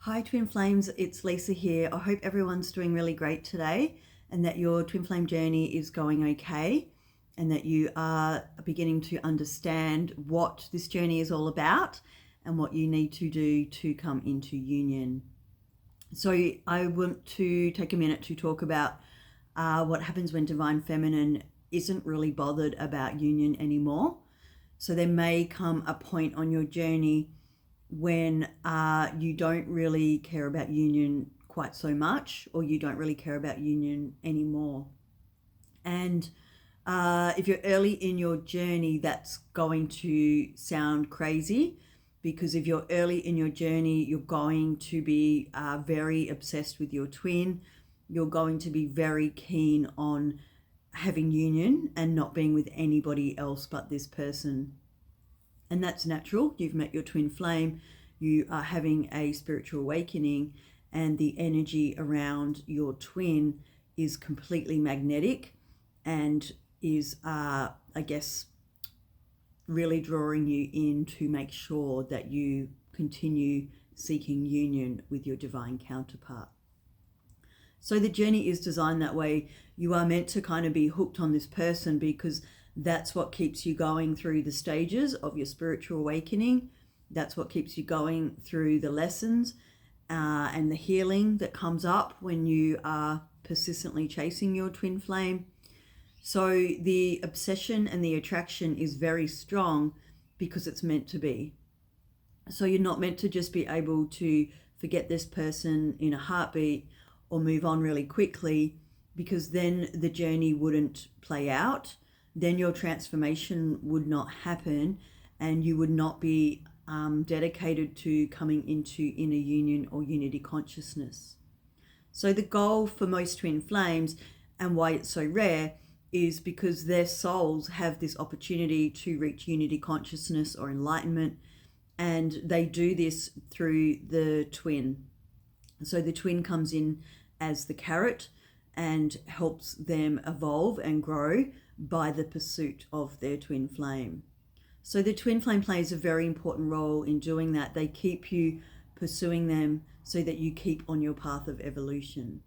Hi Twin Flames, it's Lisa here. I hope everyone's doing really great today and that your twin flame journey is going okay and that you are beginning to understand what this journey is all about and what you need to do to come into union. So I want to take a minute to talk about what happens when Divine Feminine isn't really bothered about union anymore. So there may come a point on your journey when you don't really care about union quite so much, or you don't really care about union anymore. And if you're early in your journey, that's going to sound crazy, because if you're early in your journey, you're going to be very obsessed with your twin. You're going to be very keen on having union and not being with anybody else but this person. And that's natural. You've met your twin flame, you are having a spiritual awakening, and the energy around your twin is completely magnetic and is, I guess, really drawing you in to make sure that you continue seeking union with your divine counterpart. So the journey is designed that way. You are meant to kind of be hooked on this person because that's what keeps you going through the stages of your spiritual awakening. That's what keeps you going through the lessons and the healing that comes up when you are persistently chasing your twin flame. So the obsession and the attraction is very strong because it's meant to be. So you're not meant to just be able to forget this person in a heartbeat or move on really quickly, because then the journey wouldn't play out. Then your transformation would not happen and you would not be dedicated to coming into inner union or unity consciousness. So the goal for most twin flames, and why it's so rare, is because their souls have this opportunity to reach unity consciousness or enlightenment, and they do this through the twin. So the twin comes in as the carrot and helps them evolve and grow by the pursuit of their twin flame. So the twin flame plays a very important role in doing that. They keep you pursuing them so that you keep on your path of evolution.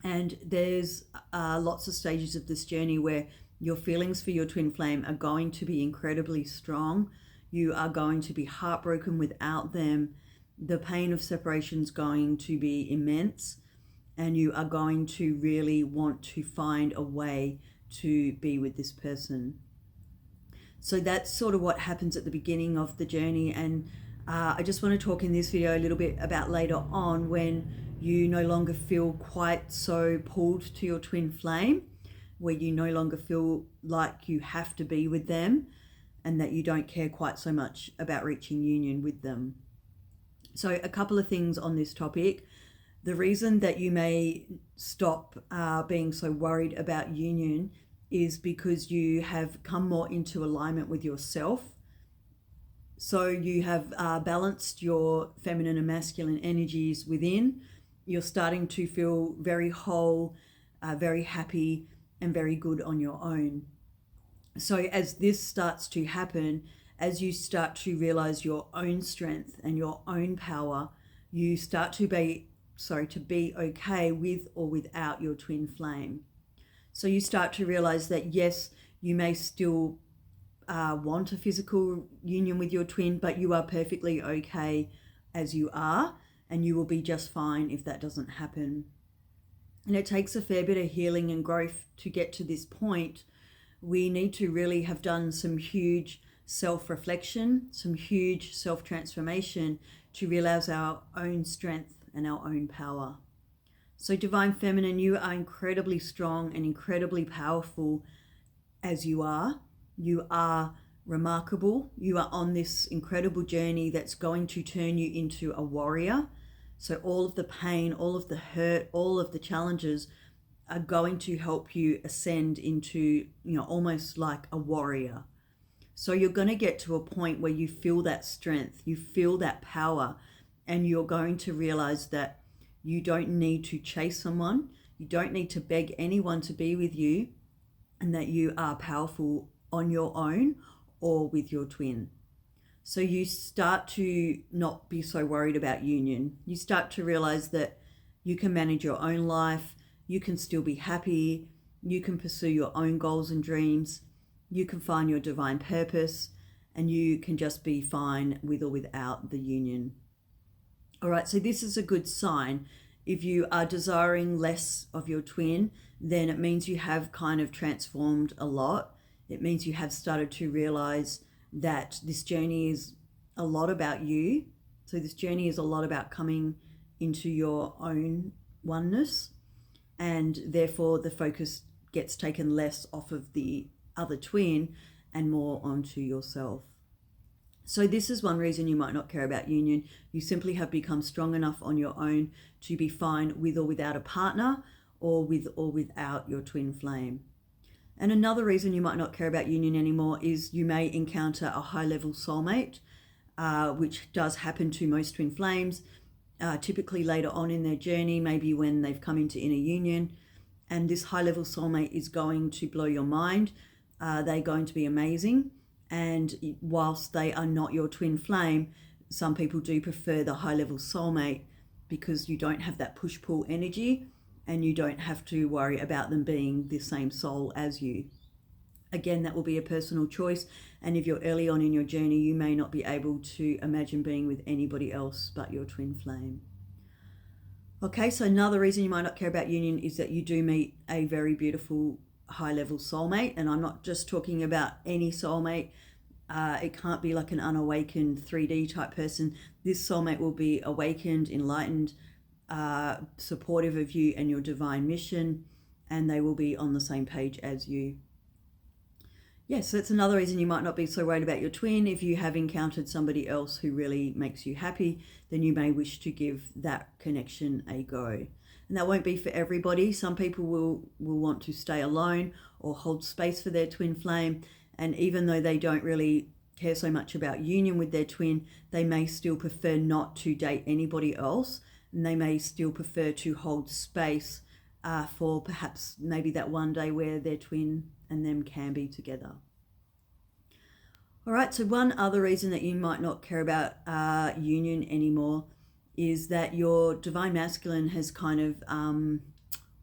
And there's lots of stages of this journey where your feelings for your twin flame are going to be incredibly strong. You are going to be heartbroken without them. The pain of separation is going to be immense, and you are going to really want to find a way to be with this person. So that's sort of what happens at the beginning of the journey. And I just want to talk in this video a little bit about later on, when you no longer feel quite so pulled to your twin flame, where you no longer feel like you have to be with them and that you don't care quite so much about reaching union with them. So a couple of things on this topic. The reason that you may stop being so worried about union is because you have come more into alignment with yourself. So you have balanced your feminine and masculine energies within. You're starting to feel very whole, very happy, and very good on your own. So as this starts to happen, as you start to realize your own strength and your own power, you start to be okay with or without your twin flame. So you start to realize that yes, you may still want a physical union with your twin, but you are perfectly okay as you are, and you will be just fine if that doesn't happen. And it takes a fair bit of healing and growth to get to this point. We need to really have done some huge self-reflection, some huge self-transformation to realize our own strength and our own power. So Divine Feminine, you are incredibly strong and incredibly powerful as you are. You are remarkable. You are on this incredible journey that's going to turn you into a warrior. So all of the pain, all of the hurt, all of the challenges are going to help you ascend into, almost like a warrior. So you're going to get to a point where you feel that strength, you feel that power, and you're going to realize that you don't need to chase someone. You don't need to beg anyone to be with you, and that you are powerful on your own or with your twin. So you start to not be so worried about union. You start to realize that you can manage your own life, you can still be happy, you can pursue your own goals and dreams, you can find your divine purpose, and you can just be fine with or without the union. All right, so this is a good sign. If you are desiring less of your twin, then it means you have kind of transformed a lot. It means you have started to realize that this journey is a lot about you. So this journey is a lot about coming into your own oneness, and therefore the focus gets taken less off of the other twin and more onto yourself. So this is one reason you might not care about union. You simply have become strong enough on your own to be fine with or without a partner, or with or without your twin flame. And another reason you might not care about union anymore is you may encounter a high-level soulmate, which does happen to most twin flames, typically later on in their journey, maybe when they've come into inner union. And this high-level soulmate is going to blow your mind. They're going to be amazing. And whilst they are not your twin flame, some people do prefer the high-level soulmate because you don't have that push-pull energy, and you don't have to worry about them being the same soul as you. Again, that will be a personal choice. And if you're early on in your journey, you may not be able to imagine being with anybody else but your twin flame. Okay, so another reason you might not care about union is that you do meet a very beautiful high-level soulmate. And I'm not just talking about any soulmate. It can't be like an unawakened 3D type person. This soulmate will be awakened, enlightened, supportive of you and your divine mission, and they will be on the same page as you. Yes, so that's another reason you might not be so worried about your twin. If you have encountered somebody else who really makes you happy, then you may wish to give that connection a go. And that won't be for everybody. Some people will want to stay alone or hold space for their twin flame, and even though they don't really care so much about union with their twin, they may still prefer not to date anybody else. And they may still prefer to hold space for perhaps maybe that one day where their twin and them can be together. All right, so one other reason that you might not care about union anymore is that your divine masculine has kind of,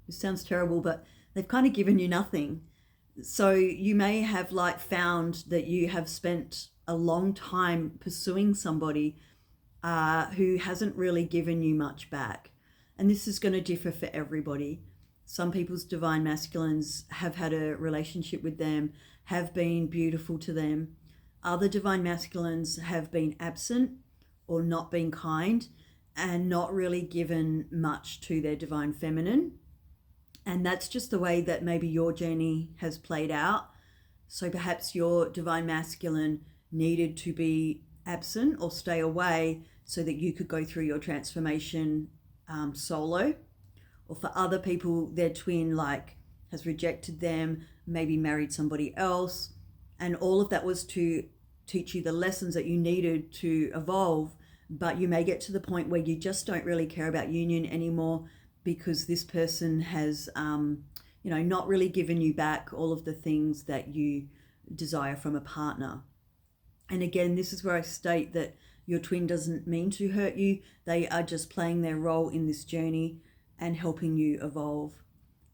this sounds terrible, but they've kind of given you nothing. So you may have like found that you have spent a long time pursuing somebody who hasn't really given you much back. And this is going to differ for everybody. Some people's divine masculines have had a relationship with them, have been beautiful to them. Other divine masculines have been absent or not been kind and not really given much to their divine feminine. And that's just the way that maybe your journey has played out. So perhaps your divine masculine needed to be absent or stay away so that you could go through your transformation solo. Or for other people, their twin has rejected them, maybe married somebody else, and all of that was to teach you the lessons that you needed to evolve. But you may get to the point where you just don't really care about union anymore because this person has not really given you back all of the things that you desire from a partner. And again, this is where I state that your twin doesn't mean to hurt you. They are just playing their role in this journey and helping you evolve.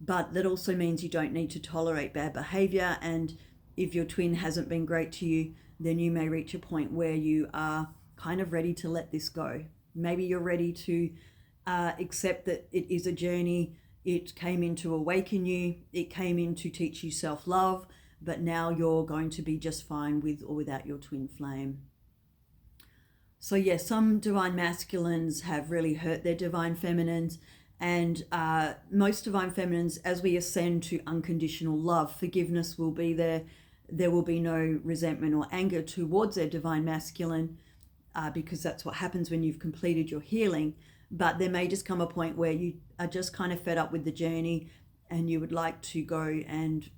But that also means you don't need to tolerate bad behavior. And if your twin hasn't been great to you, then you may reach a point where you are kind of ready to let this go. Maybe you're ready to accept that it is a journey. It came in to awaken you. It came in to teach you self-love. But now you're going to be just fine with or without your twin flame. So yes, some divine masculines have really hurt their divine feminines, and most divine feminines, as we ascend to unconditional love, forgiveness will be there. There will be no resentment or anger towards their divine masculine because that's what happens when you've completed your healing. But there may just come a point where you are just kind of fed up with the journey and you would like to go and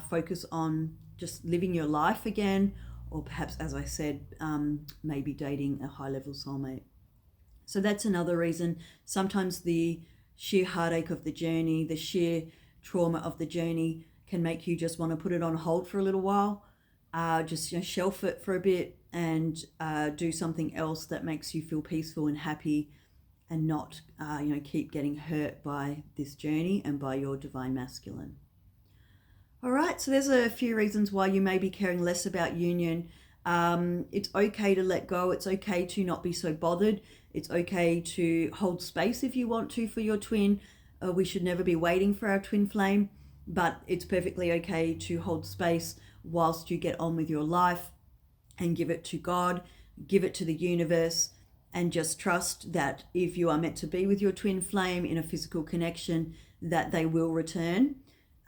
focus on just living your life again, or perhaps, as I said, maybe dating a high-level soulmate. So that's another reason. Sometimes the sheer heartache of the journey, the sheer trauma of the journey can make you just want to put it on hold for a little while, just shelf it for a bit and do something else that makes you feel peaceful and happy, and not keep getting hurt by this journey and by your divine masculine. All right, so there's a few reasons why you may be caring less about union. It's okay to let go. It's okay to not be so bothered. It's okay to hold space if you want to for your twin. We should never be waiting for our twin flame, but it's perfectly okay to hold space whilst you get on with your life and give it to God, give it to the universe, and just trust that if you are meant to be with your twin flame in a physical connection, that they will return,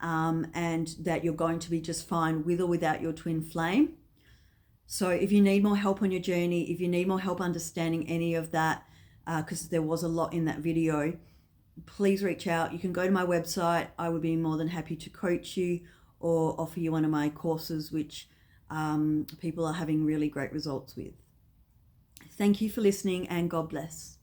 and that you're going to be just fine with or without your twin flame. So if you need more help on your journey, if you need more help understanding any of that, because there was a lot in that video, please reach out. You can go to my website. I would be more than happy to coach you or offer you one of my courses, which people are having really great results with. Thank you for listening, and God bless.